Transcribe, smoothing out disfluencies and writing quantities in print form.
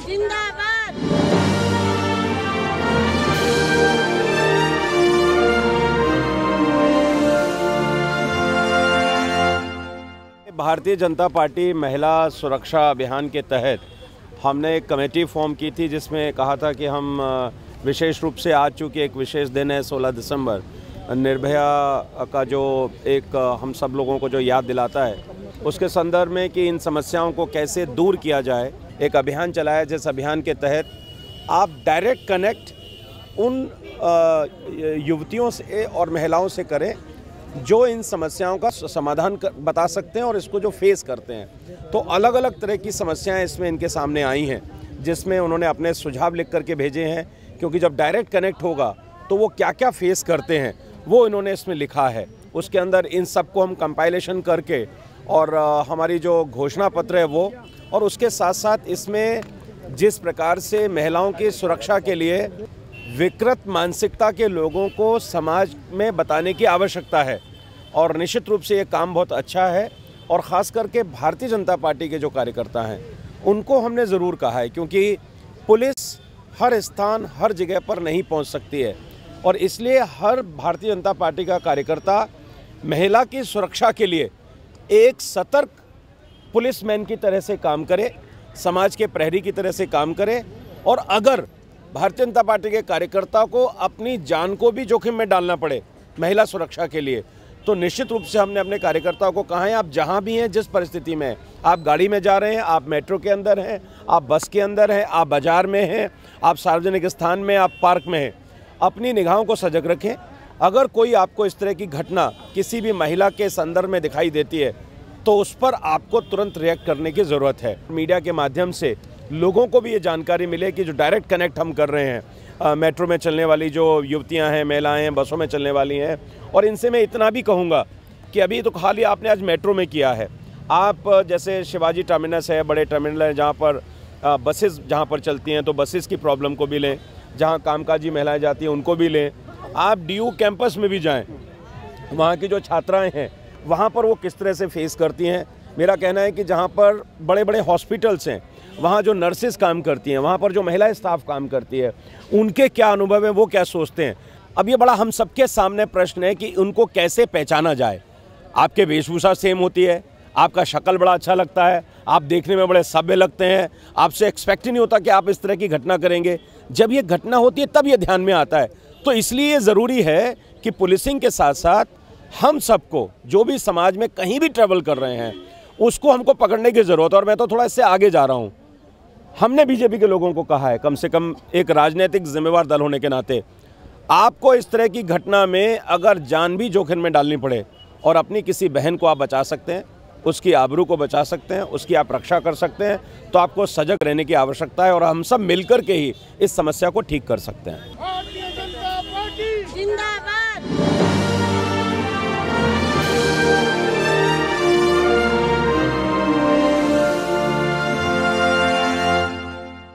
जिंदाबाद। भारतीय जनता पार्टी महिला सुरक्षा अभियान के तहत हमने एक कमेटी फॉर्म की थी, जिसमें कहा था कि हम विशेष रूप से आज चूँकि एक विशेष दिन है 16 दिसंबर, निर्भया का जो एक हम सब लोगों को जो याद दिलाता है, उसके संदर्भ में कि इन समस्याओं को कैसे दूर किया जाए, एक अभियान चलाया। जिस अभियान के तहत आप डायरेक्ट कनेक्ट उन युवतियों से और महिलाओं से करें जो इन समस्याओं का समाधान बता सकते हैं और इसको जो फेस करते हैं। तो अलग अलग तरह की समस्याएं इसमें इनके सामने आई हैं, जिसमें उन्होंने अपने सुझाव लिख करके भेजे हैं, क्योंकि जब डायरेक्ट कनेक्ट होगा तो वो क्या क्या फेस करते हैं वो इन्होंने इसमें लिखा है। उसके अंदर इन सब को हम कंपाइलेशन करके और हमारी जो घोषणा पत्र है वो, और उसके साथ साथ इसमें जिस प्रकार से महिलाओं की सुरक्षा के लिए विकृत मानसिकता के लोगों को समाज में बताने की आवश्यकता है, और निश्चित रूप से ये काम बहुत अच्छा है। और ख़ास करके भारतीय जनता पार्टी के जो कार्यकर्ता हैं उनको हमने ज़रूर कहा है, क्योंकि पुलिस हर स्थान हर जगह पर नहीं पहुंच सकती है, और इसलिए हर भारतीय जनता पार्टी का कार्यकर्ता महिला की सुरक्षा के लिए एक सतर्क पुलिसमैन की तरह से काम करे, समाज के प्रहरी की तरह से काम करे। और अगर भारतीय जनता पार्टी के कार्यकर्ता को अपनी जान को भी जोखिम में डालना पड़े महिला सुरक्षा के लिए, तो निश्चित रूप से हमने अपने कार्यकर्ताओं को कहा है, आप जहां भी हैं, जिस परिस्थिति में आप गाड़ी में जा रहे हैं, आप मेट्रो के अंदर हैं, आप बस के अंदर हैं, आप बाजार में हैं, आप सार्वजनिक स्थान में, आप पार्क में हैं, अपनी निगाहों को सजग रखें। अगर कोई आपको इस तरह की घटना किसी भी महिला के संदर्भ में दिखाई देती है तो उस पर आपको तुरंत रिएक्ट करने की ज़रूरत है। मीडिया के माध्यम से लोगों को भी ये जानकारी मिले कि जो डायरेक्ट कनेक्ट हम कर रहे हैं, मेट्रो में चलने वाली जो युवतियां हैं, महिलाएं हैं, बसों में चलने वाली हैं, और इनसे मैं इतना भी कहूँगा कि अभी तो खाली आपने आज मेट्रो में किया है, आप जैसे शिवाजी टर्मिनस है, बड़े टर्मिनल हैं जहाँ पर बसेस जहाँ पर चलती हैं, तो बसेस की प्रॉब्लम को भी लें, जहाँ कामकाजी महिलाएं जाती हैं उनको भी लें। आप DU कैंपस में भी जाएं, वहाँ की जो छात्राएं हैं वहाँ पर वो किस तरह से फेस करती हैं। मेरा कहना है कि जहाँ पर बड़े बड़े हॉस्पिटल्स हैं, वहाँ जो नर्सेस काम करती हैं, वहाँ पर जो महिला स्टाफ काम करती है, उनके क्या अनुभव हैं, वो क्या सोचते हैं। अब ये बड़ा हम सबके सामने प्रश्न है कि उनको कैसे पहचाना जाए। आपके वेशभूषा सेम होती है, आपका शक्ल बड़ा अच्छा लगता है, आप देखने में बड़े सभ्य लगते हैं, आपसे एक्सपेक्ट ही नहीं होता कि आप इस तरह की घटना करेंगे। जब ये घटना होती है तब ये ध्यान में आता है। तो इसलिए ये ज़रूरी है कि पुलिसिंग के साथ साथ हम सबको, जो भी समाज में कहीं भी ट्रैवल कर रहे हैं, उसको हमको पकड़ने की ज़रूरत है। और मैं तो थोड़ा इससे आगे जा रहा हूँ, हमने बीजेपी के लोगों को कहा है, कम से कम एक राजनीतिक जिम्मेवार दल होने के नाते, आपको इस तरह की घटना में अगर जान भी जोखिम में डालनी पड़े और अपनी किसी बहन को आप बचा सकते हैं, उसकी आबरू को बचा सकते हैं, उसकी आप रक्षा कर सकते हैं, तो आपको सजग रहने की आवश्यकता है, और हम सब मिलकर के ही इस समस्या को ठीक कर सकते हैं। जिंदाबाद।